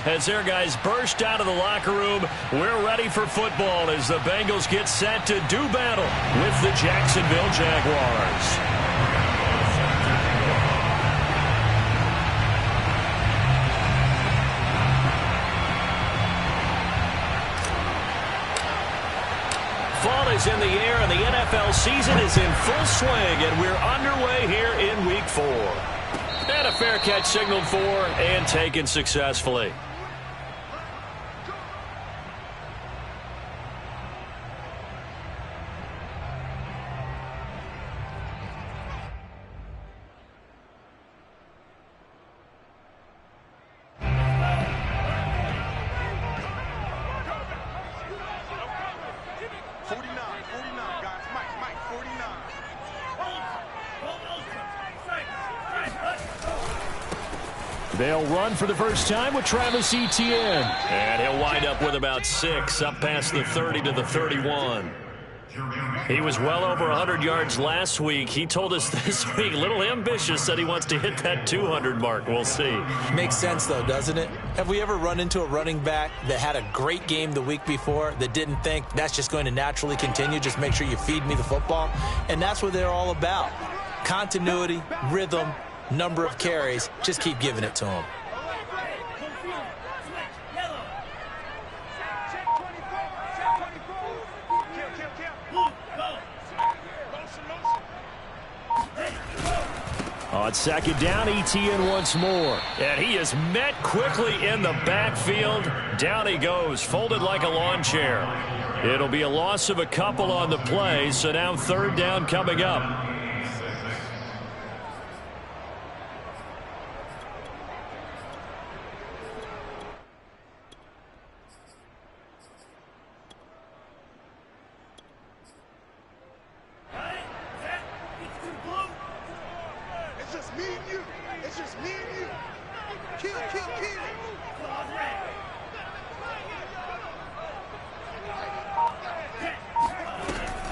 as their guys burst out of the locker room. We're ready for football as the Bengals get set to do battle with the Jacksonville Jaguars. Fall is in the air, and the NFL season is in full swing, and we're underway here in Week 4. And a fair catch signaled for and taken successfully. They'll run for the first time with Travis Etienne. And he'll wind up with about 6 up past the 30 to the 31. He was well over 100 yards last week. He told us this week, a little ambitious, said he wants to hit that 200 mark. We'll see. Makes sense, though, doesn't it? Have we ever run into a running back that had a great game the week before that didn't think that's just going to naturally continue? Just make sure you feed me the football. And that's what they're all about. Continuity, rhythm, number of carries. Just keep giving it to him. On second down, Etienne once more. And he is met quickly in the backfield. Down he goes, folded like a lawn chair. It'll be a loss of a couple on the play, so now third down coming up.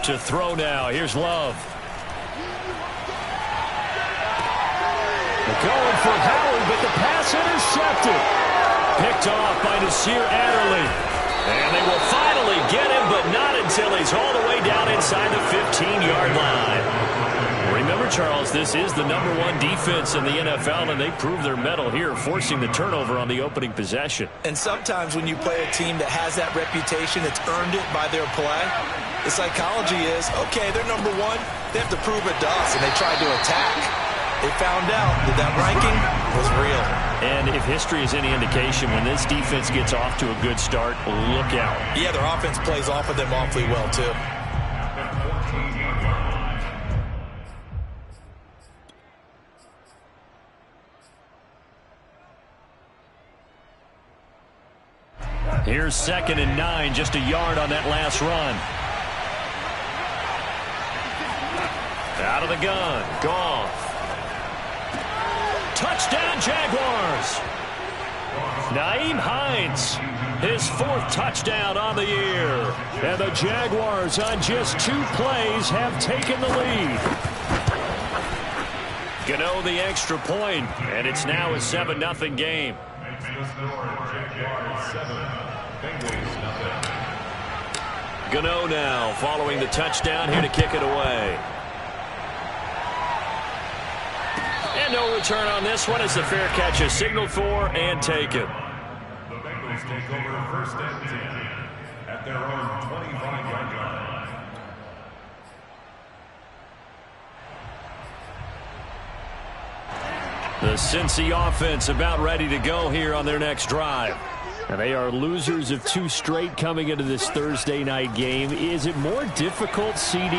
To throw now. Here's Love. They're going for Howard, but the pass intercepted. Picked off by Nasir Adderley. And they will finally get him, but not until he's all the way down inside the 15-yard line. Remember, Charles, this is the #1 defense in the NFL, and they prove their mettle here, forcing the turnover on the opening possession. And sometimes when you play a team that has that reputation, it's earned it by their play. The psychology is, okay, they're #1. They have to prove it to us, and they tried to attack. They found out that that ranking was real. And if history is any indication, when this defense gets off to a good start, look out. Yeah, their offense plays off of them awfully well, too. Here's 2nd and 9, just a yard on that last run. Out of the gun, Goff. Touchdown, Jaguars. Nyheim Hines, his 4th touchdown on the year. And the Jaguars on just 2 plays have taken the lead. Gano the extra point, and it's now a 7-0 game. Gano now following the touchdown here to kick it away. And no return on this one as the fair catch is signaled for and taken. The Bengals take over 1st and 10 at their own 25-yard line. The Cincy offense about ready to go here on their next drive. And they are losers of 2 straight coming into this Thursday night game. Is it more difficult, CD,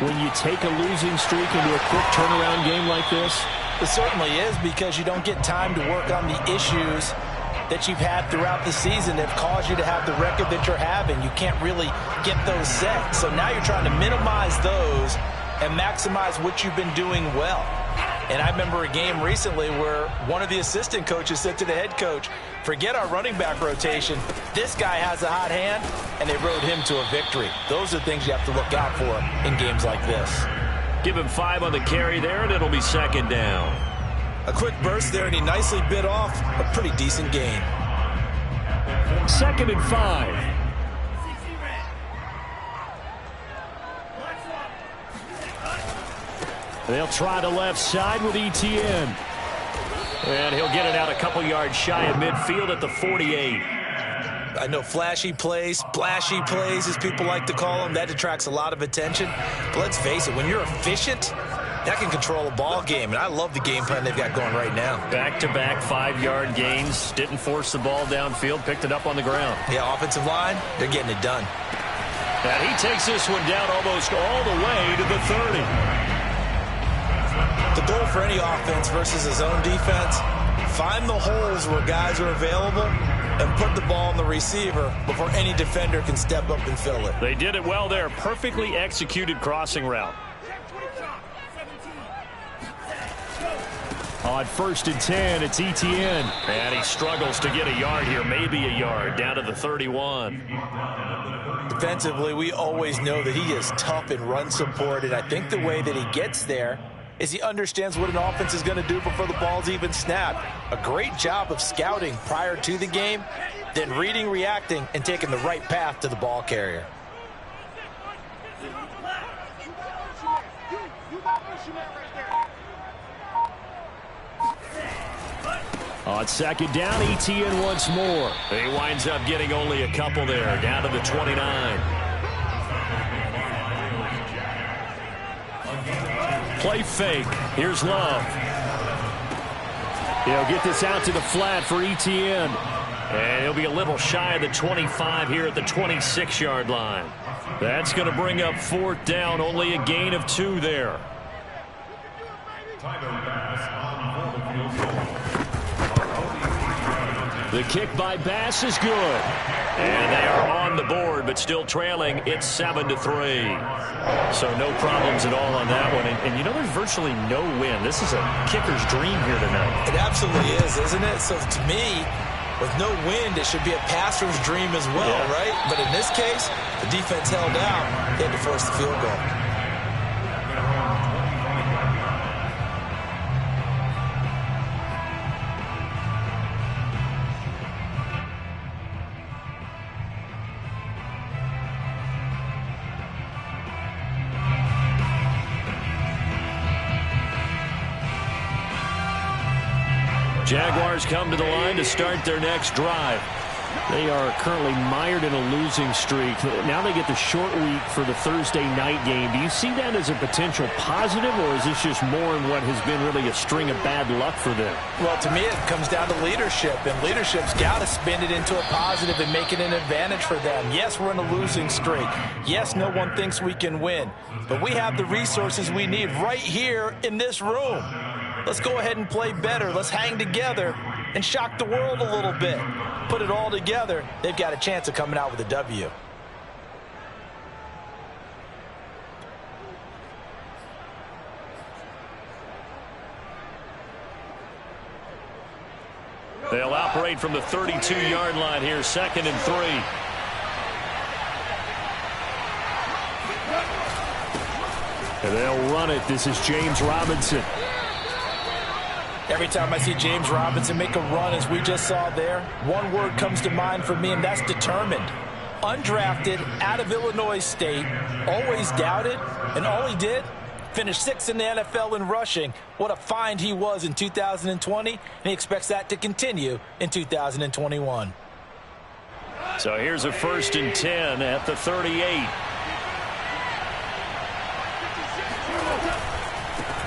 when you take a losing streak into a quick turnaround game like this? It certainly is, because you don't get time to work on the issues that you've had throughout the season that have caused you to have the record that you're having. You can't really get those set. So now you're trying to minimize those and maximize what you've been doing well. And I remember a game recently where one of the assistant coaches said to the head coach, forget our running back rotation. This guy has a hot hand, and they rode him to a victory. Those are things you have to look out for in games like this. Give him 5 on the carry there, and it'll be 2nd down. A quick burst there, and he nicely bit off a pretty decent gain. 2nd and 5. They'll try the left side with Etienne. And he'll get it out a couple yards shy of midfield at the 48. I know flashy plays, splashy plays, as people like to call them, that attracts a lot of attention. But let's face it, when you're efficient, that can control a ball game. And I love the game plan they've got going right now. Back-to-back 5-yard gains. Didn't force the ball downfield. Picked it up on the ground. Yeah, offensive line, they're getting it done. And he takes this one down almost all the way to the 30. The goal for any offense versus a zone defense, find the holes where guys are available and put the ball on the receiver before any defender can step up and fill it. They did it well there. Perfectly executed crossing route. On 1st and 10, it's Etienne. And he struggles to get a yard here, maybe a yard, down to the 31. Defensively, we always know that he is tough and run support, and I think the way that he gets there is he understands what an offense is going to do before the ball's even snapped. A great job of scouting prior to the game, then reading, reacting, and taking the right path to the ball carrier. On 2nd down, Etienne once more. He winds up getting only a couple there, down to the 29. Play fake. Here's Love. He'll get this out to the flat for Etienne. And he'll be a little shy of the 25 here at the 26-yard line. That's going to bring up 4th down, only a gain of 2 there. The kick by Bass is good. And they are on the board, but still trailing. It's 7-3. So no problems at all on that one. And you know, there's virtually no win. This is a kicker's dream here tonight. It absolutely is, isn't it? So to me, with no wind, it should be a passer's dream as well, right? But in this case, the defense held out. They had to force the field goal. Jaguars come to the line to start their next drive. They are currently mired in a losing streak. Now they get the short week for the Thursday night game. Do you see that as a potential positive, or is this just more in what has been really a string of bad luck for them? Well, to me, it comes down to leadership, and leadership's got to spin it into a positive and make it an advantage for them. Yes, we're in a losing streak. Yes, no one thinks we can win, but we have the resources we need right here in this room. Let's go ahead and play better. Let's hang together and shock the world a little bit. Put it all together, they've got a chance of coming out with a W. They'll operate from the 32-yard line here, 2nd and 3. And they'll run it. This is James Robinson. Every time I see James Robinson make a run, as we just saw there, one word comes to mind for me, and that's determined. Undrafted, out of Illinois State, always doubted, and all he did, finished 6th in the NFL in rushing. What a find he was in 2020, and he expects that to continue in 2021. So here's a 1st and 10 at the 38.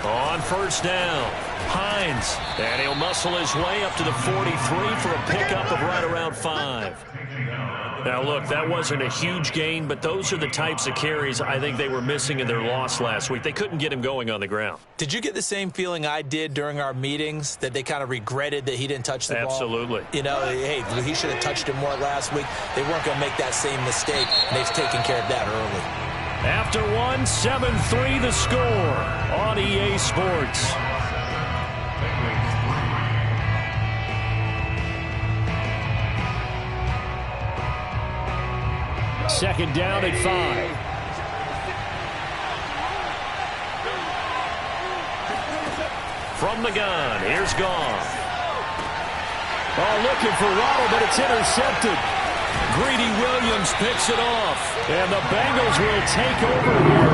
On 1st down, Hines, and he'll muscle his way up to the 43 for a pickup of right around 5. Now, look, that wasn't a huge gain, but those are the types of carries I think they were missing in their loss last week. They couldn't get him going on the ground. Did you get the same feeling I did during our meetings, that they kind of regretted that he didn't touch the ball? Absolutely. You know, hey, he should have touched it more last week. They weren't going to make that same mistake, and they've taken care of that early. After one, 7-3 the score on EA Sports. Second down at 5. From the gun, here's Goff. Oh, looking for Waddle, but it's intercepted. Greedy Williams picks it off. And the Bengals will take over here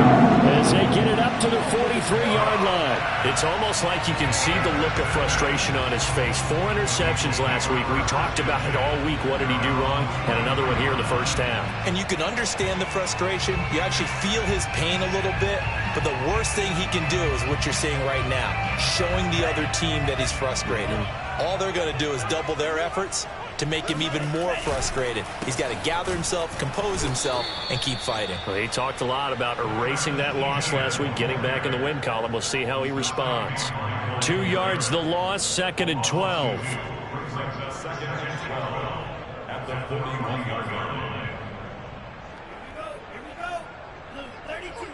as they get it up to the 43-yard line. It's almost like you can see the look of frustration on his face. 4 interceptions last week. We talked about it all week. What did he do wrong? And another one here in the first half. And you can understand the frustration. You actually feel his pain a little bit. But the worst thing he can do is what you're seeing right now, showing the other team that he's frustrated. All they're going to do is double their efforts to make him even more frustrated. He's got to gather himself, compose himself, and keep fighting. Well, he talked a lot about erasing that loss last week, getting back in the win column. We'll see how he responds. 2 yards the loss, 2nd and 12. Second and 12 at the 41-yard line. Here we go. 32.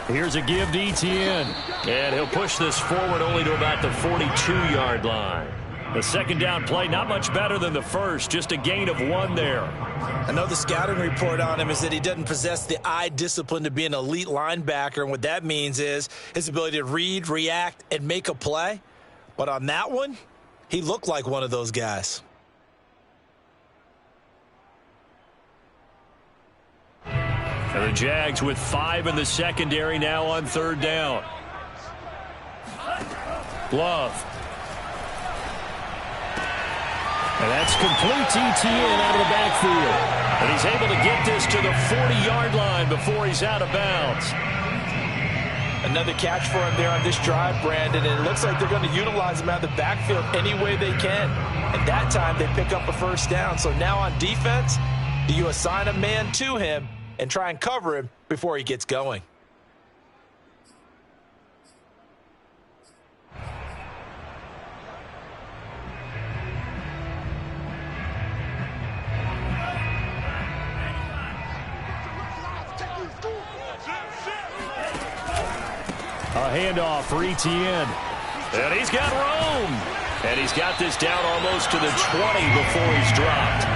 Here's a give to Etienne. And he'll push this forward only to about the 42-yard line. The second down play, not much better than the first, just a gain of 1 there. I know the scouting report on him is that he doesn't possess the eye discipline to be an elite linebacker, and what that means is his ability to read, react, and make a play. But on that one, he looked like one of those guys. And the Jags with 5 in the secondary now on 3rd down. Love. And that's complete to Etienne out of the backfield. And he's able to get this to the 40-yard line before he's out of bounds. Another catch for him there on this drive, Brandon, and it looks like they're going to utilize him out of the backfield any way they can. And that time they pick up a first down. So now on defense, do you assign a man to him and try and cover him before he gets going? A handoff for Etienne. And he's got room. And he's got this down almost to the 20 before he's dropped.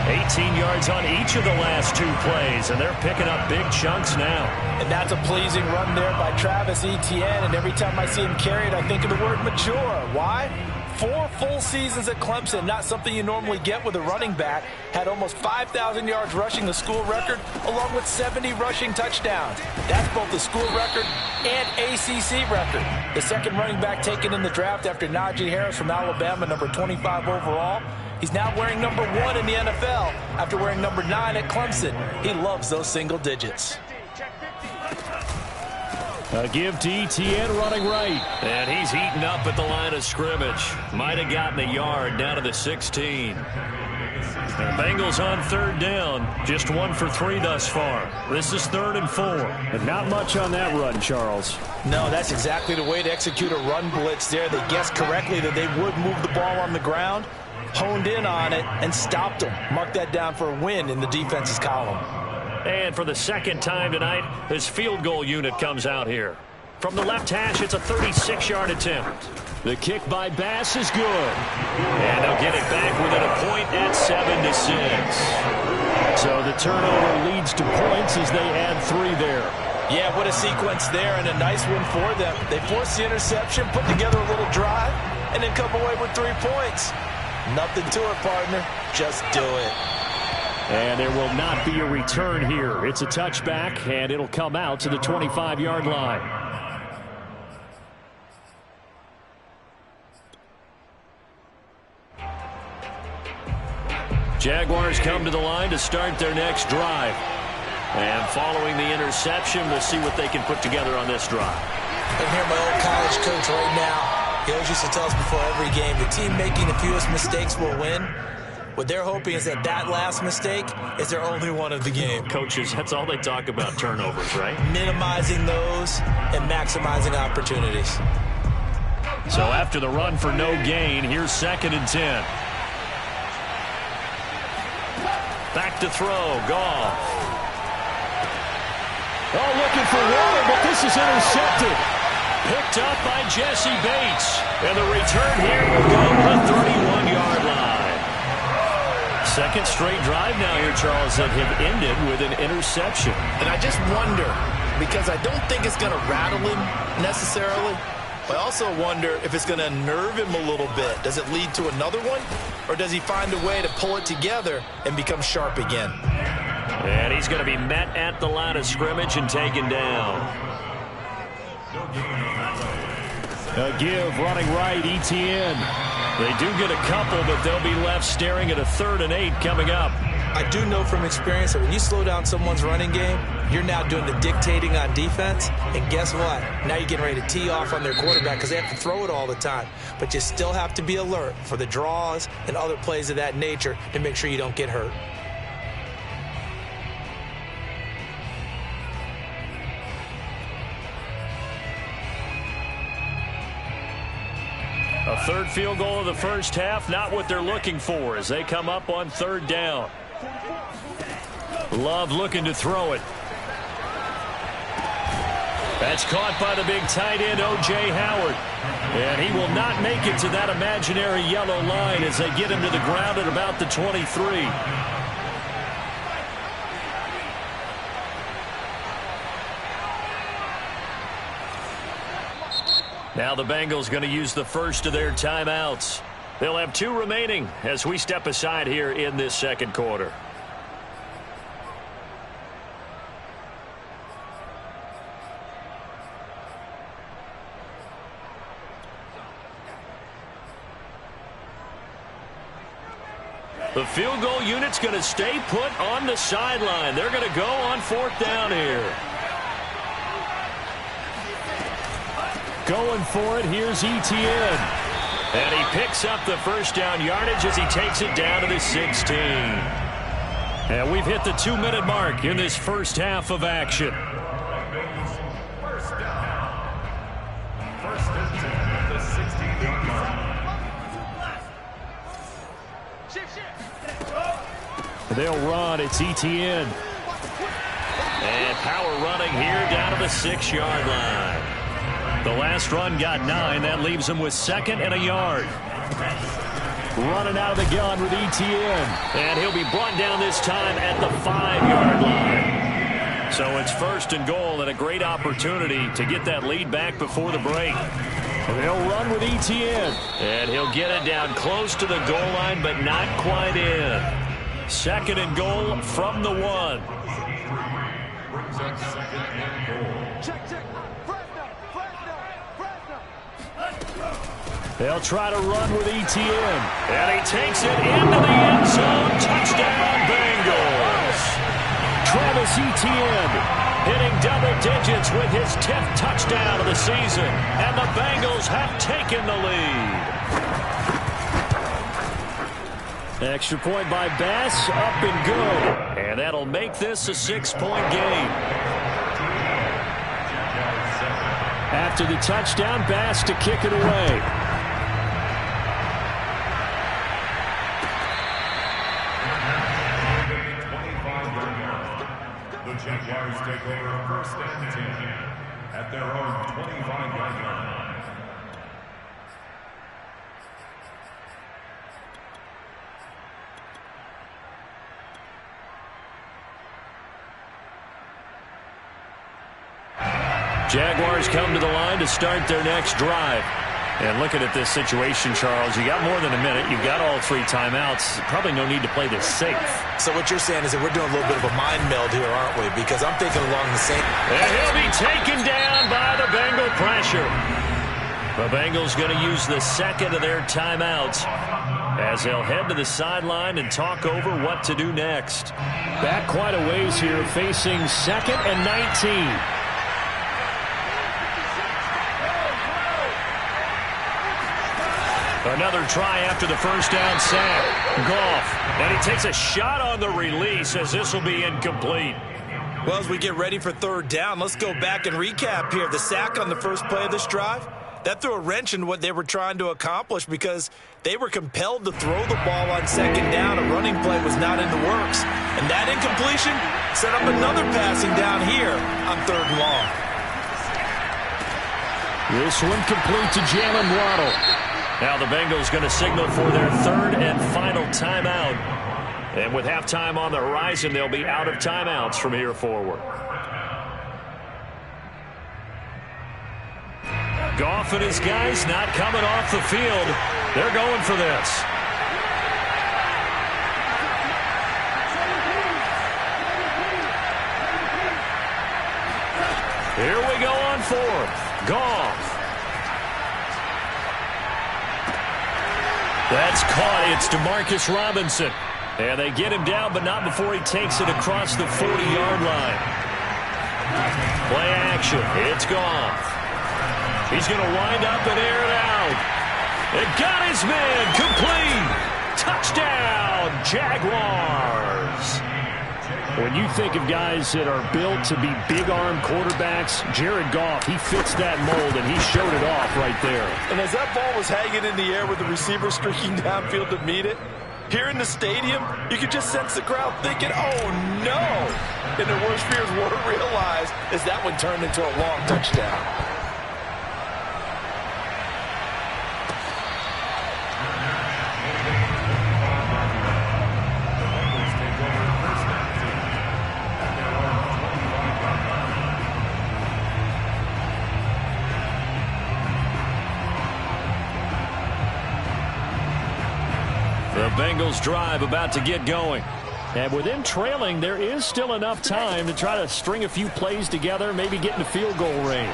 18 yards on each of the last 2 plays, and they're picking up big chunks now. And that's a pleasing run there by Travis Etienne, and every time I see him carry it, I think of the word mature. Why? 4 full seasons at Clemson, not something you normally get with a running back. Had almost 5,000 yards rushing, the school record, along with 70 rushing touchdowns. That's both the school record and ACC record. The second running back taken in the draft after Najee Harris from Alabama, number 25 overall. He's now wearing number 1 in the NFL after wearing number 9 at Clemson. He loves those single digits. A give to Etienne running right. And he's heating up at the line of scrimmage. Might have gotten a yard down to the 16. The Bengals on 3rd down. Just 1 for 3 thus far. This is 3rd and 4. And not much on that run, Charles. No, that's exactly the way to execute a run blitz there. They guessed correctly that they would move the ball on the ground, honed in on it, and stopped them. Mark that down for a win in the defense's column. And for the second time tonight, his field goal unit comes out here. From the left hash, it's a 36-yard attempt. The kick by Bass is good. And they'll get it back within a point at 7-6. So the turnover leads to points as they add 3 there. Yeah, what a sequence there, and a nice one for them. They forced the interception, put together a little drive, and then come away with 3 points. Nothing to it, partner. Just do it. And there will not be a return here. It's a touchback, and it'll come out to the 25-yard line. Jaguars come to the line to start their next drive. And following the interception, we'll see what they can put together on this drive. I hear my old college coach right now. He always used to tell us before every game, the team making the fewest mistakes will win. What they're hoping is that that last mistake is their only one of the game. Coaches, that's all they talk about, turnovers, right? Minimizing those and maximizing opportunities. So after the run for no gain, here's 2nd and 10. Back to throw, Goff. Oh, looking for water, but this is intercepted. Picked up by Jesse Bates. And the return here will go to the 31-yard line. Second straight drive now here, Charles, that have ended with an interception. And I just wonder, because I don't think it's going to rattle him necessarily, I also wonder if it's going to unnerve him a little bit. Does it lead to another one? Or does he find a way to pull it together and become sharp again? And he's going to be met at the line of scrimmage and taken down. A give running right, ETN. They do get a couple, but they'll be left staring at a 3rd and 8 coming up. I do know from experience that when you slow down someone's running game, you're now doing the dictating on defense. And guess what? Now you're getting ready to tee off on their quarterback because they have to throw it all the time. But you still have to be alert for the draws and other plays of that nature to make sure you don't get hurt. A 3rd field goal of the first half, not what they're looking for as they come up on 3rd down. Love looking to throw it. That's caught by the big tight end, O.J. Howard. And he will not make it to that imaginary yellow line as they get him to the ground at about the 23. Now the Bengals going to use the first of their timeouts. They'll have 2 remaining as we step aside here in this 2nd quarter. The field goal unit's going to stay put on the sideline. They're going to go on 4th down here. Going for it, here's ETN. And he picks up the first down yardage as he takes it down to the 16. And we've hit the 2-minute mark in this first half of action. First down. First and 10 at the 16-yard line. They'll run, it's ETN. And power running here down to the 6-yard line. The last run got 9. That leaves him with 2nd and a yard. Running out of the gun with ETN. And he'll be brought down this time at the 5-yard line. So it's 1st and goal and a great opportunity to get that lead back before the break. They'll run with ETN. And he'll get it down close to the goal line, but not quite in. 2nd and goal from the 1. Brings up 2nd and goal. They'll try to run with ETN. And he takes it into the end zone. Touchdown, Bengals. Travis Etienne hitting double digits with his 10th touchdown of the season. And the Bengals have taken the lead. Extra point by Bass, up and go. And that'll make this a 6-point game. After the touchdown, Bass to kick it away. The Jaguars take over 1st and 10 at their own 25-yard line. Jaguars come to the line to start their next drive. And looking at this situation, Charles, you got more than a minute. You've got all 3 timeouts. Probably no need to play this safe. So what you're saying is that we're doing a little bit of a mind meld here, aren't we? Because I'm thinking along the same. And he'll be taken down by the Bengal pressure. The Bengals going to use the 2nd of their timeouts as they'll head to the sideline and talk over what to do next. Back quite a ways here, facing 2nd and 19. Another try after the first down sack. Goff. And he takes a shot on the release as this will be incomplete. Well, as we get ready for 3rd down, let's go back and recap here. The sack on the first play of this drive, that threw a wrench in what they were trying to accomplish because they were compelled to throw the ball on 2nd down. A running play was not in the works. And that incompletion set up another passing down here on 3rd and long. This one complete to Jalen Waddle. Now the Bengals going to signal for their 3rd and final timeout. And with halftime on the horizon, they'll be out of timeouts from here forward. Goff and his guys not coming off the field. They're going for this. Here we go on fourth. Goff. That's caught. It's DeMarcus Robinson. And they get him down, but not before he takes it across the 40-yard line. Play action. It's Goff. He's going to wind up and air it out. It got his man. Complete. Touchdown, Jaguars. When you think of guys that are built to be big-arm quarterbacks, Jared Goff, he fits that mold, and he showed it off right there. And as that ball was hanging in the air with the receiver streaking downfield to meet it, here in the stadium, you could just sense the crowd thinking, oh, no. And their worst fears weren't realized as that one turned into a long touchdown. The Bengals drive about to get going. And with them trailing, there is still enough time to try to string a few plays together, maybe get into field goal range.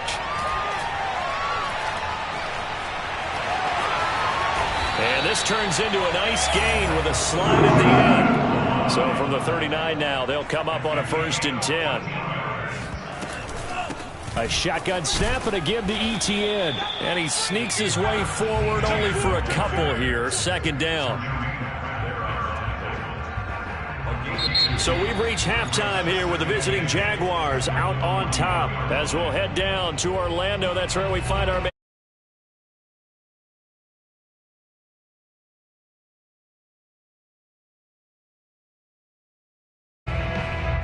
And this turns into a nice gain with a slide at the end. So from the 39 now, they'll come up on a 1st and 10. A shotgun snap and a give to Etienne. And he sneaks his way forward only for a couple here. 2nd down. So we've reached halftime here with the visiting Jaguars out on top. As we'll head down to Orlando, that's where we find our...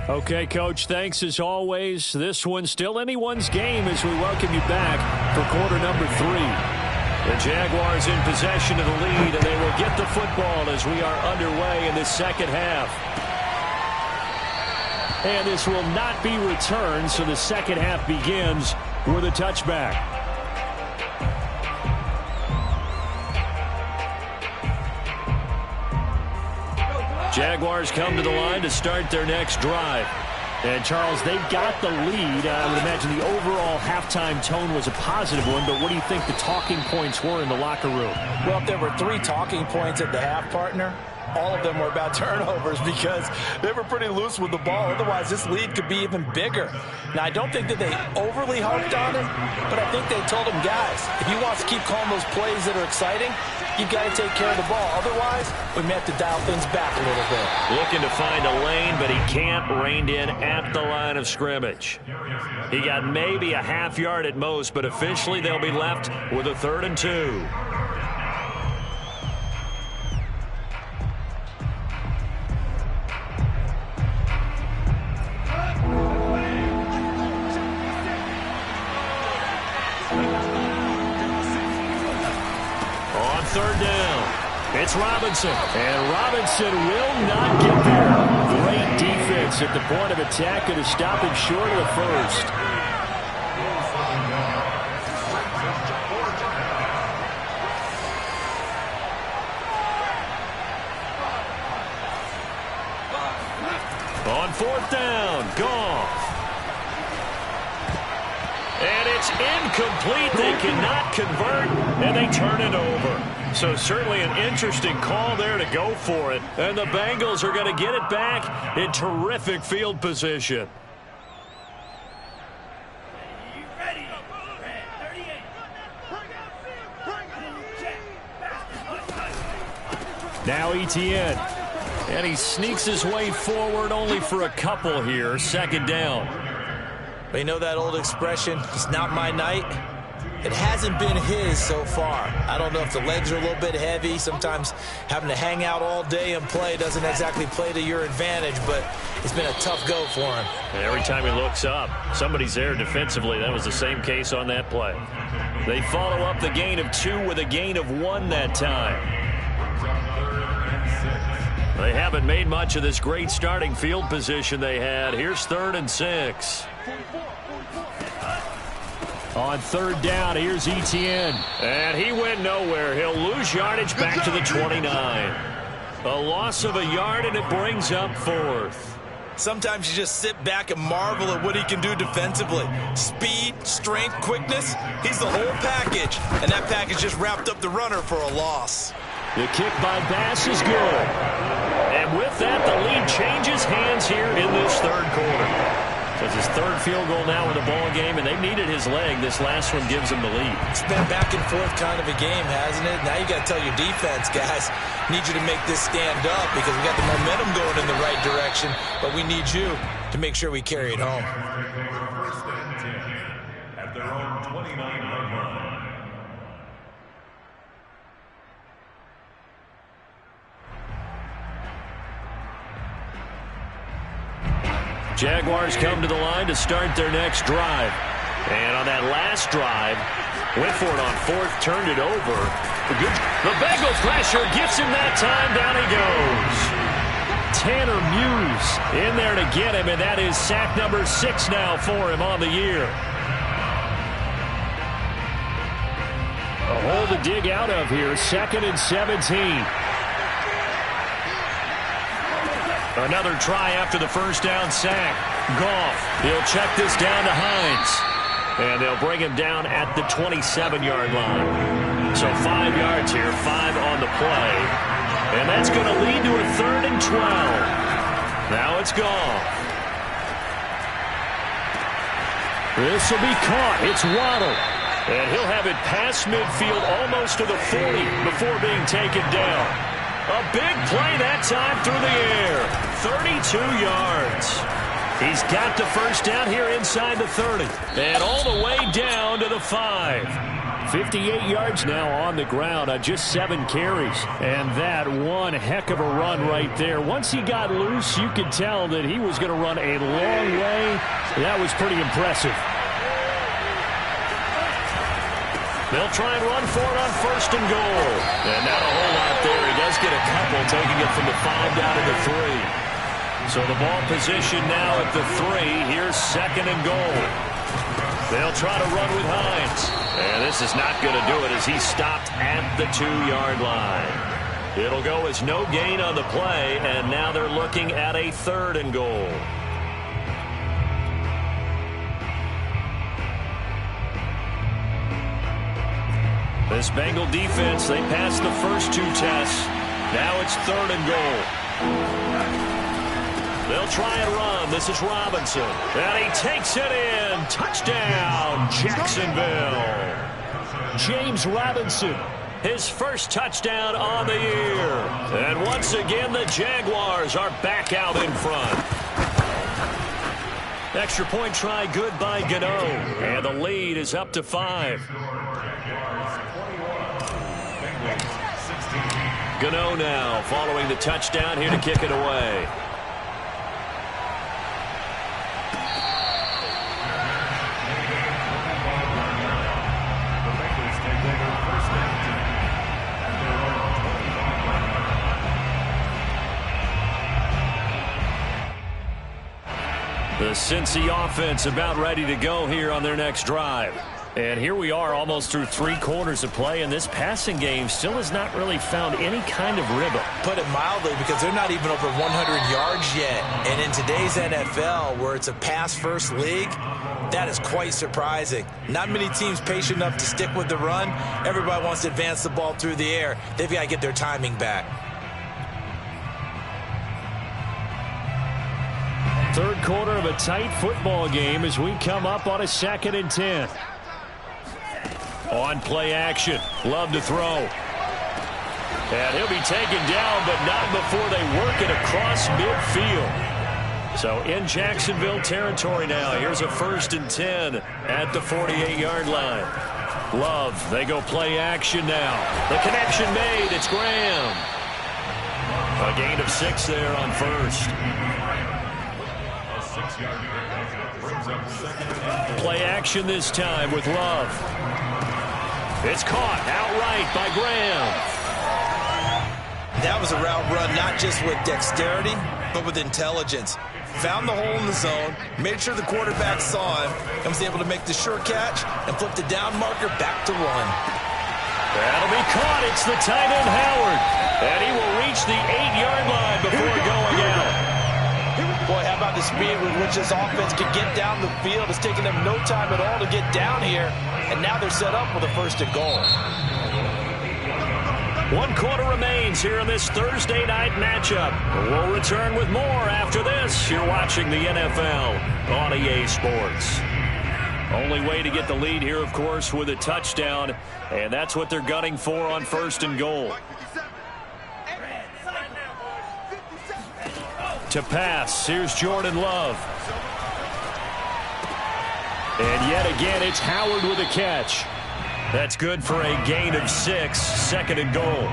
Okay, Coach, thanks as always. This one's still anyone's game as we welcome you back for quarter number 3. The Jaguars in possession of the lead, and they will get the football as we are underway in this second half. And this will not be returned, so the second half begins with a touchback. Jaguars come to the line to start their next drive. And, Charles, they've got the lead. I would imagine the overall halftime tone was a positive one, but what do you think the talking points were in the locker room? Well, if there were 3 talking points at the half, partner, all of them were about turnovers because they were pretty loose with the ball. Otherwise, this lead could be even bigger. Now, I don't think that they overly harped on it, but I think they told them, guys, if you want to keep calling those plays that are exciting, you've got to take care of the ball. Otherwise, we may have to dial things back a little bit. Looking to find a lane, but he can't. Reined in at the line of scrimmage. He got maybe a half yard at most, but officially they'll be left with a 3rd and 2. On 3rd down, it's Robinson. And Robinson will not get there. Great defense at the point of attack to stop him short of the 1st. On 4th down, Goff. And it's incomplete. They cannot convert, and they turn it over. So certainly an interesting call there to go for it. And the Bengals are going to get it back in terrific field position. Ready? 38. Now Etienne. And he sneaks his way forward only for a couple here. 2nd down. But you know that old expression, it's not my night? It hasn't been his so far. I don't know if the legs are a little bit heavy. Sometimes having to hang out all day and play doesn't exactly play to your advantage, but it's been a tough go for him. And every time he looks up, somebody's there defensively. That was the same case on that play. They follow up the gain of 2 with a gain of 1 that time. They haven't made much of this great starting field position they had. Here's 3rd and 6. On third down, here's Etienne. And he went nowhere. He'll lose yardage back to the 29. A loss of a yard, and it brings up fourth. Sometimes you just sit back and marvel at what he can do defensively. Speed, strength, quickness, he's the whole package. And that package just wrapped up the runner for a loss. The kick by Bass is good. And with that, the lead changes hands here in this third quarter. So it's his third field goal now in the ball game, and they needed his leg. This last one gives him the lead. It's been back and forth kind of a game, hasn't it? Now you got to tell your defense, guys, need you to make this stand up because we got the momentum going in the right direction, but we need you to make sure we carry it home. First and 10 at their own 29-yard line. Jaguars come to the line to start their next drive. And on that last drive, went for it on fourth, turned it over. The Bengals pressure gets him that time. Down he goes. Tanner Muse in there to get him, and that is sack number 6 now for him on the year. A hole to dig out of here, 2nd and 17. Another try after the first down sack. Goff, he'll check this down to Hines. And they'll bring him down at the 27-yard line. So 5 yards here, 5 on the play. And that's going to lead to a 3rd and 12. Now it's Goff. This will be caught. It's Waddle. And he'll have it past midfield almost to the 40 before being taken down. A big play that time through the air. 32 yards. He's got the first down here inside the 30. And all the way down to the 5. 58 yards now on the ground on just 7 carries. And that one heck of a run right there. Once he got loose, you could tell that he was going to run a long way. That was pretty impressive. They'll try and run for it on 1st and goal. And not a whole lot there. He does get a couple, taking it from the 5 down to the 3. So the ball position now at the 3. Here's 2nd and goal. They'll try to run with Hines. And this is not going to do it as he stopped at the 2-yard line. It'll go as no gain on the play, and now they're looking at a 3rd and goal. This Bengal defense, they passed the first 2 tests. Now it's 3rd and goal. They'll try and run. This is Robinson. And he takes it in. Touchdown, Jacksonville. James Robinson. His first touchdown on the year. And once again, the Jaguars are back out in front. Extra point try good by Gano. And the lead is up to 5. Gano now following the touchdown here to kick it away. The Cincy offense about ready to go here on their next drive. And here we are almost through 3 quarters of play, and this passing game still has not really found any kind of rhythm. Put it mildly, because they're not even over 100 yards yet. And in today's NFL, where it's a pass-first league, that is quite surprising. Not many teams patient enough to stick with the run. Everybody wants to advance the ball through the air. They've got to get their timing back. Third quarter of a tight football game as we come up on a 2nd and 10. On play action, Love to throw. And he'll be taken down, but not before they work it across midfield. So in Jacksonville territory now. Here's a 1st and 10 at the 48-yard line. Love, they go play action now. The connection made, it's Graham. A gain of 6 there on 1st. Play action this time with Love. It's caught outright by Graham. That was a route run not just with dexterity, but with intelligence. found the hole in the zone, made sure the quarterback saw him, and was able to make the sure catch and flip the down marker back to run. That'll be caught. It's the tight end, Howard. And he will reach the 8-yard line before going out. Boy, how about the speed with which this offense could get down the field? It's taken them no time at all to get down here, and now they're set up with a 1st and goal. 1 quarter remains here in this Thursday night matchup. We'll return with more after this. You're watching the NFL on EA Sports. Only way to get the lead here, of course, with a touchdown, and that's what they're gunning for on 1st and goal. To pass, here's Jordan Love. And yet again, it's Howard with a catch. That's good for a gain of 6, 2nd and goal.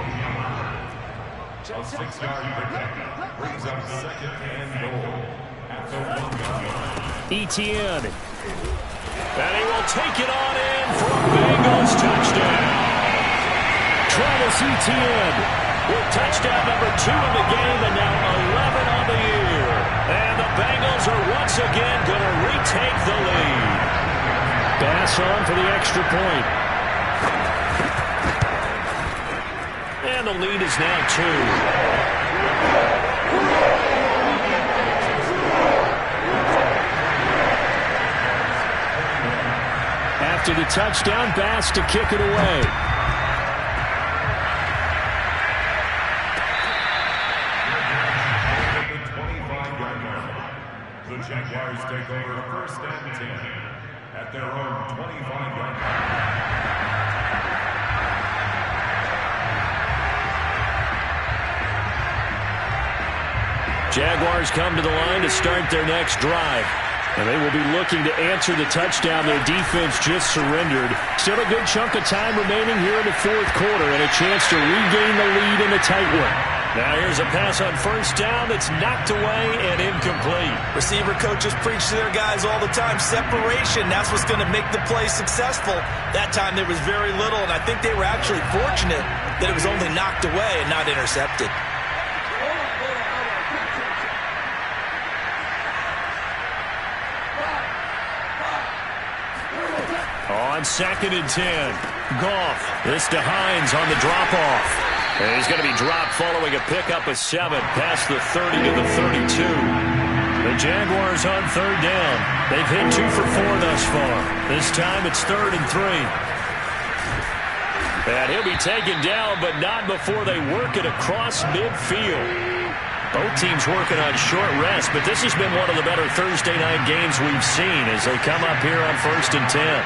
A 6-yard pickup brings up 2nd and goal at the 1-yard line. Etienne. And he will take it on in for a Bengals touchdown. Travis Etienne with touchdown number 2 in the game and now 11 on the year. And the Bengals are once again going to retake the lead. Pass on for the extra point. And the lead is now 2. After the touchdown, Bass to kick it away. The 25-yard line. The Jaguars take over 1st and 10 at their own 25-yard line. Jaguars come to the line to start their next drive. And they will be looking to answer the touchdown their defense just surrendered. Still a good chunk of time remaining here in the 4th quarter and a chance to regain the lead in a tight one. Now here's a pass on 1st down that's knocked away and incomplete. Receiver coaches preach to their guys all the time. Separation, that's what's going to make the play successful. That time there was very little, and I think they were actually fortunate that it was only knocked away and not intercepted. On 2nd and 10, Goff. This to Hines on the drop-off. And he's going to be dropped following a pickup of 7 past the 30 to the 32. The Jaguars on 3rd down. They've hit 2 for 4 thus far. This time it's 3rd and 3. And he'll be taken down, but not before they work it across midfield. Both teams working on short rest, but this has been one of the better Thursday night games we've seen as they come up here on 1st and 10.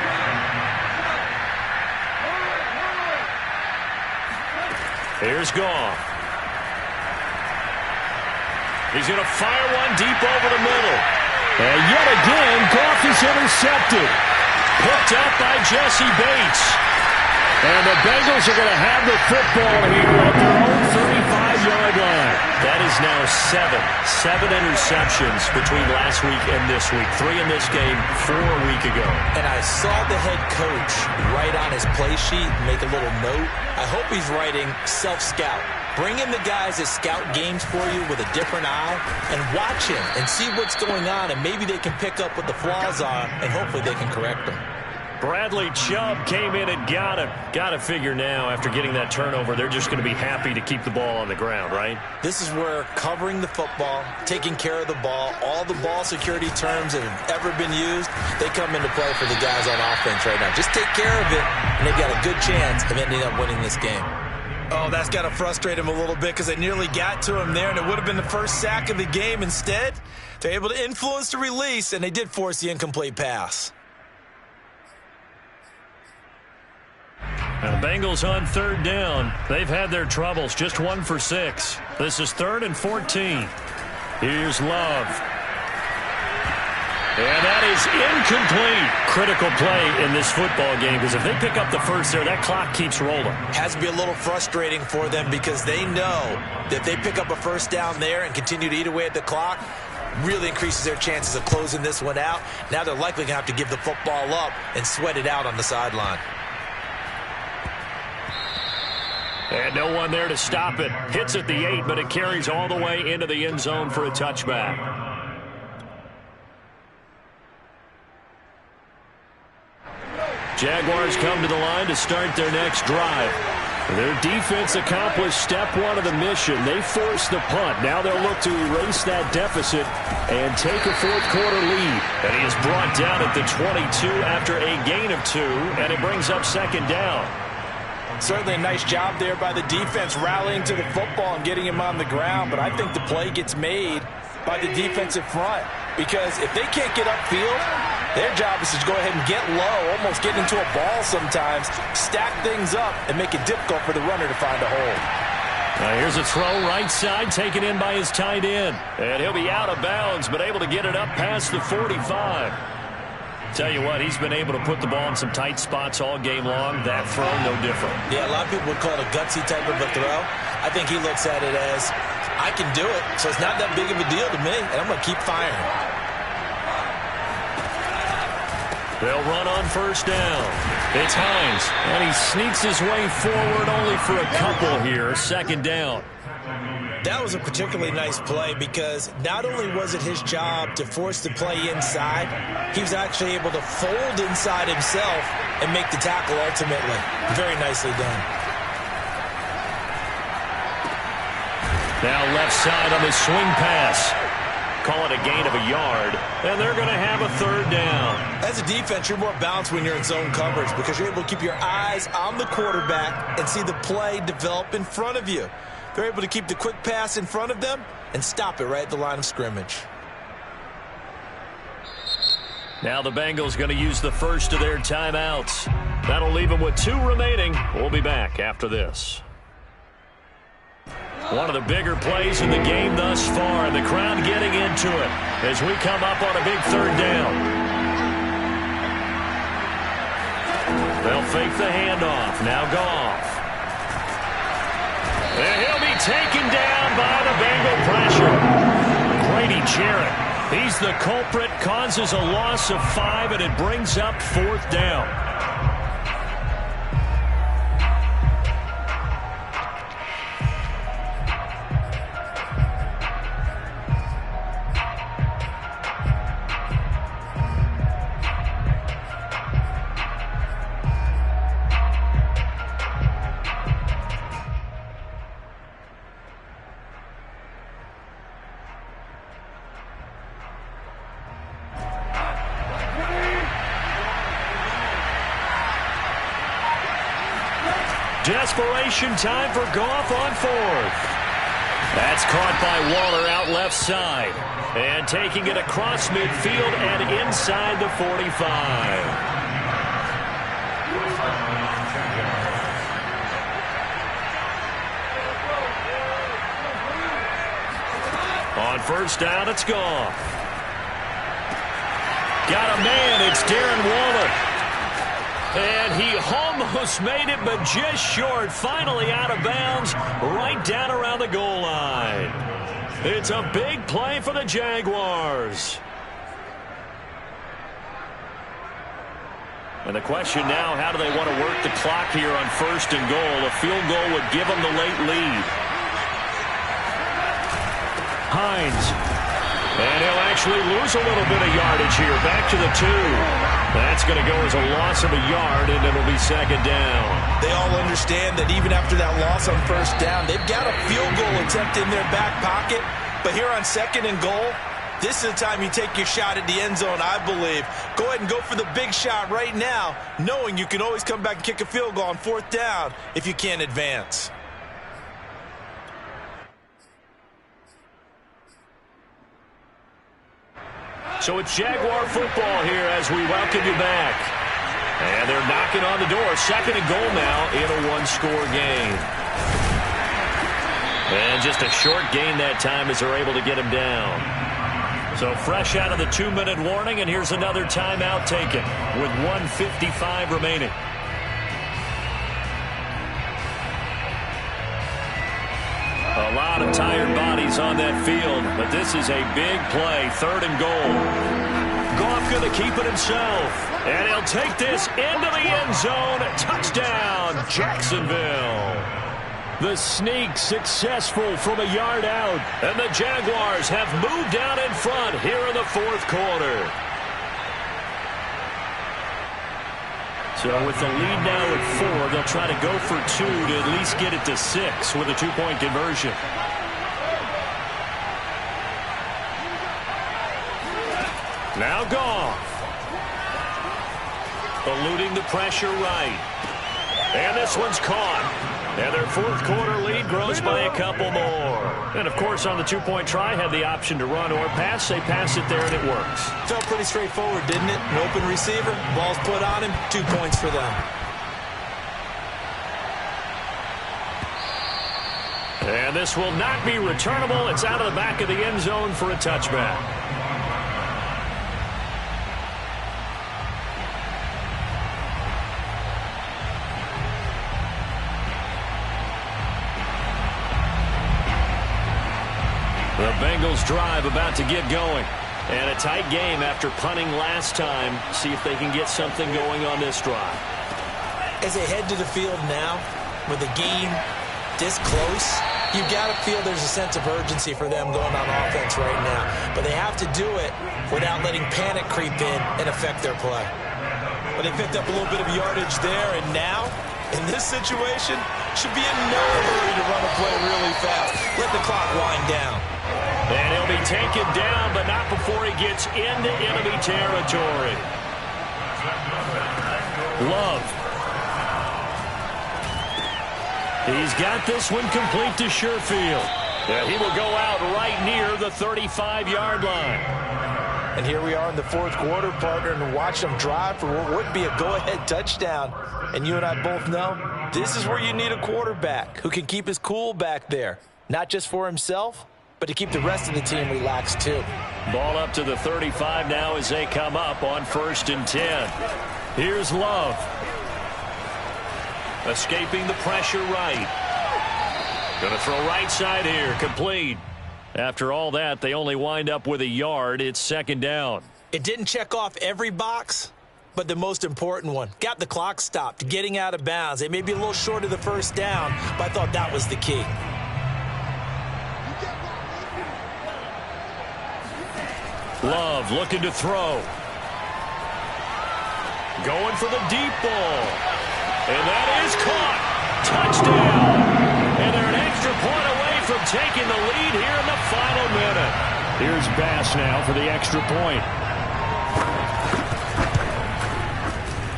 Here's Goff. He's going to fire one deep over the middle. And yet again, Goff is intercepted. Picked up by Jesse Bates. And the Bengals are going to have the football here at their own 35-yard line. That is now 7 interceptions between last week and this week. 3 in this game, 4 a week ago. And I saw the head coach write on his play sheet, make a little note. I hope he's writing self-scout. Bring in the guys that scout games for you with a different eye and watch him and see what's going on, and maybe they can pick up what the flaws are, and hopefully they can correct them. Bradley Chubb came in and got him. Got to figure now, after getting that turnover, they're just going to be happy to keep the ball on the ground, right? This is where covering the football, taking care of the ball, all the ball security terms that have ever been used, they come into play for the guys on offense right now. Just take care of it, and they've got a good chance of ending up winning this game. Oh, that's got to frustrate him a little bit because they nearly got to him there, and it would have been the first sack of the game. Instead, they're able to influence the release, and they did force the incomplete pass. And the Bengals on 3rd down. They've had their troubles, just 1 for 6. This is 3rd and 14. Here's Love. And that is incomplete. Critical play in this football game, because if they pick up the first there, that clock keeps rolling. Has to be a little frustrating for them because they know that if they pick up a first down there and continue to eat away at the clock, really increases their chances of closing this one out. Now they're likely going to have to give the football up and sweat it out on the sideline. And no one there to stop it. Hits at the 8, but it carries all the way into the end zone for a touchback. Jaguars come to the line to start their next drive. Their defense accomplished step one of the mission. They forced the punt. Now they'll look to erase that deficit and take a fourth-quarter lead. And he is brought down at the 22 after a gain of 2, and it brings up second down. Certainly a nice job there by the defense rallying to the football and getting him on the ground. But I think the play gets made by the defensive front, because if they can't get upfield, their job is to go ahead and get low, almost get into a ball sometimes, stack things up, and make it difficult for the runner to find a hole. Here's a throw right side, taken in by his tight end. And he'll be out of bounds, but able to get it up past the 45. Tell you what, he's been able to put the ball in some tight spots all game long. That throw, no different. Yeah, a lot of people would call it a gutsy type of a throw. I think he looks at it as, I can do it, so it's not that big of a deal to me, and I'm going to keep firing. They'll run on first down. It's Hines, and he sneaks his way forward only for a couple here. Second down. That was a particularly nice play, because not only was it his job to force the play inside, he was actually able to fold inside himself and make the tackle ultimately. Very nicely done. Now left side on the swing pass. Call it a gain of a yard, and they're going to have a third down. As a defense, you're more balanced when you're in zone coverage, because you're able to keep your eyes on the quarterback and see the play develop in front of you. They're able to keep the quick pass in front of them and stop it right at the line of scrimmage. Now the Bengals going to use the first of their timeouts. That'll leave them with 2 remaining. We'll be back after this. One of the bigger plays in the game thus far, and the crowd getting into it as we come up on a big third down. They'll fake the handoff. Now Goff. And he'll be taken down by the Bengal pressure. Grady Jarrett, he's the culprit, causes a loss of 5, and it brings up fourth down. Desperation time for Goff on fourth. That's caught by Waller out left side. And taking it across midfield and inside the 45. On first down, it's Goff. Got a man, it's Darren Waller. And he almost made it, but just short. Finally out of bounds, right down around the goal line. It's a big play for the Jaguars. And the question now, how do they want to work the clock here on first and goal? A field goal would give them the late lead. Hines. And he'll actually lose a little bit of yardage here. Back to the 2. That's going to go as a loss of a yard, and it'll be second down. They all understand that even after that loss on first down, they've got a field goal attempt in their back pocket. But here on second and goal, this is the time you take your shot at the end zone, I believe. Go ahead and go for the big shot right now, knowing you can always come back and kick a field goal on fourth down if you can't advance. So it's Jaguar football here as we welcome you back. And they're knocking on the door. Second and goal now in a one-score game. And just a short gain that time as they're able to get him down. So fresh out of the 2-minute warning, and here's another timeout taken with 1:55 remaining. A lot of tired bodies on that field, but this is a big play, third and goal. Goff going to keep it himself, and he'll take this into the end zone. Touchdown, Jacksonville. The sneak successful from a yard out, and the Jaguars have moved out in front here in the fourth quarter. So with the lead now at 4, they'll try to go for 2 to at least get it to 6 with a 2-point conversion. Now Goff. Eluding the pressure right. And this one's caught. And their fourth quarter lead grows by a couple more. And, of course, on the 2-point try, had the option to run or pass. They pass it there, and it works. Felt pretty straightforward, didn't it? An open receiver, ball's put on him, 2 points for them. And this will not be returnable. It's out of the back of the end zone for a touchback. The Bengals drive about to get going. And a tight game after punting last time. See if they can get something going on this drive. As they head to the field now, with the game this close, you've got to feel there's a sense of urgency for them going on offense right now. But they have to do it without letting panic creep in and affect their play. But they picked up a little bit of yardage there, and now, in this situation, should be in no hurry to run a play really fast. Let the clock wind down. And he'll be taken down, but not before he gets into enemy territory. Love. He's got this one complete to Sherfield. And he will go out right near the 35-yard line. And here we are in the fourth quarter, partner, and watch them drive for what would be a go-ahead touchdown. And you and I both know this is where you need a quarterback who can keep his cool back there. Not just for himself, but to keep the rest of the team relaxed too. Ball up to the 35 now as they come up on 1st and 10. Here's Love. Escaping the pressure right. Going to throw right side here. Complete. After all that, they only wind up with a yard. It's 2nd down. It didn't check off every box, but the most important one. Got the clock stopped, getting out of bounds. They may be a little short of the 1st down, but I thought that was the key. Love looking to throw. Going for the deep ball. And that is caught. Touchdown. And they're an extra point away from taking the lead here in the final minute. Here's Bass now for the extra point.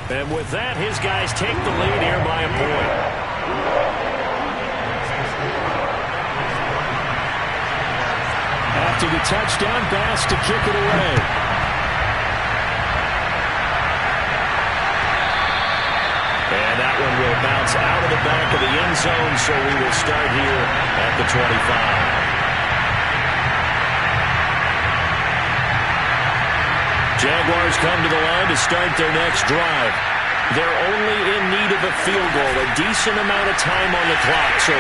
And with that, his guys take the lead here by a point. After the touchdown, Bass to kick it away. And that one will bounce out of the back of the end zone, so we will start here at the 25. Jaguars come to the line to start their next drive. They're only in need of a field goal, a decent amount of time on the clock. So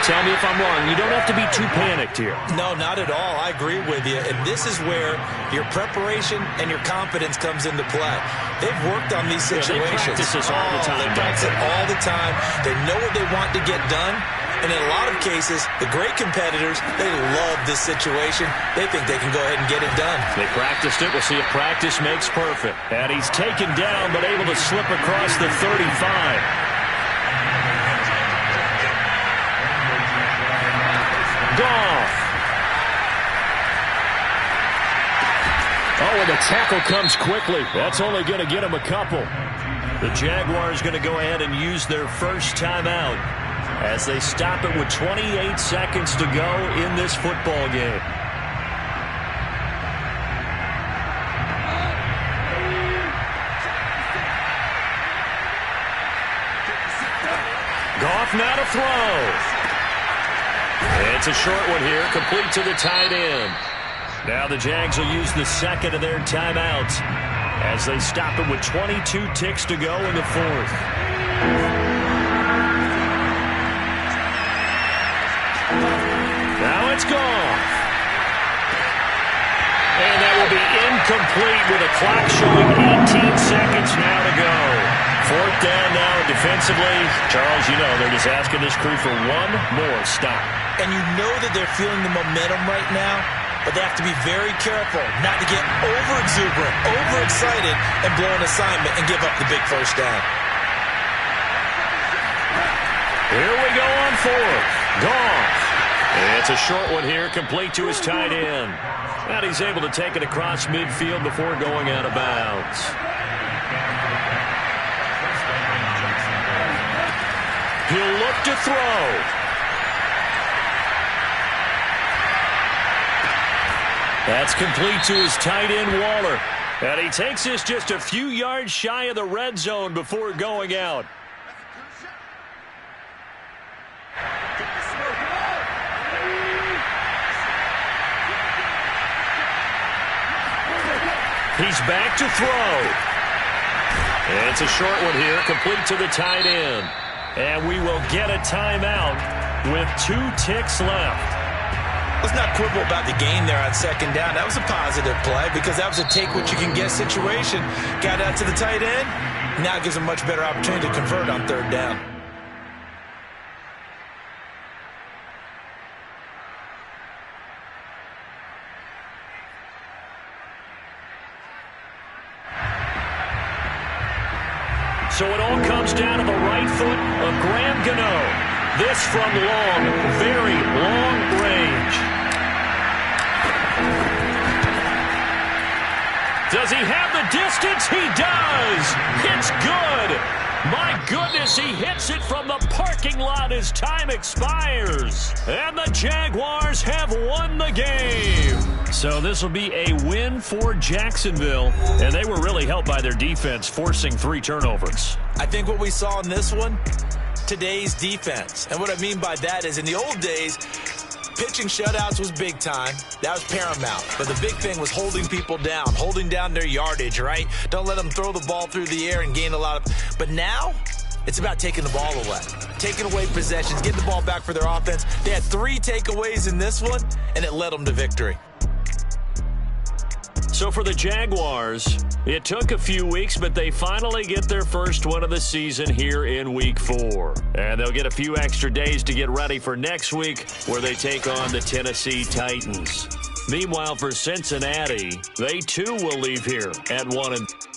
tell me if I'm wrong. You don't have to be too panicked here. No, not at all. I agree with you. And this is where your preparation and your confidence comes into play. They've worked on these situations. They practice this all the time. They practice it all the time. They know what they want to get done. And in a lot of cases, the great competitors, they love this situation. They think they can go ahead and get it done. They practiced it. We'll see if practice makes perfect. And he's taken down, but able to slip across the 35. Goff. Oh, and the tackle comes quickly. That's only going to get him a couple. The Jaguars going to go ahead and use their first timeout as they stop it with 28 seconds to go in this football game. Goff now to throw. It's a short one here, complete to the tight end. Now the Jags will use the second of their timeouts as they stop it with 22 ticks to go in the fourth. Now it's Goff. And that will be incomplete with a clock showing 18 seconds now to go. 4th down now defensively. Charles, you know they're just asking this crew for one more stop. And you know that they're feeling the momentum right now, but they have to be very careful not to get over-exuberant, overexcited, and blow an assignment and give up the big first down. Here we go on fourth. Goff. It's a short one here, complete to his tight end. And he's able to take it across midfield before going out of bounds. He'll look to throw. That's complete to his tight end, Waller. And he takes this just a few yards shy of the red zone before going out. He's back to throw. And it's a short one here, complete to the tight end. And we will get a timeout with 2 ticks left. Let's not quibble about the gain there on second down. That was a positive play because that was a take-what-you-can-get situation. Got out to the tight end. Now it gives him a much better opportunity to convert on third down. So it all comes down to the right foot of Graham Gano. This from long, very long range. Does he have the distance? He does. It's good. My goodness, he hits it from the parking lot as time expires. And the Jaguars have won the game. So this will be a win for Jacksonville. And they were really helped by their defense, forcing 3 turnovers. I think what we saw in this one, today's defense. And what I mean by that is in the old days, pitching shutouts was big time. That was paramount. But the big thing was holding people down, holding down their yardage, right? Don't let them throw the ball through the air and gain a lot of... But now, it's about taking the ball away. Taking away possessions, getting the ball back for their offense. They had 3 takeaways in this one, and it led them to victory. So for the Jaguars, it took a few weeks, but they finally get their first one of the season here in Week 4. And they'll get a few extra days to get ready for next week, where they take on the Tennessee Titans. Meanwhile, for Cincinnati, they too will leave here at 1-3.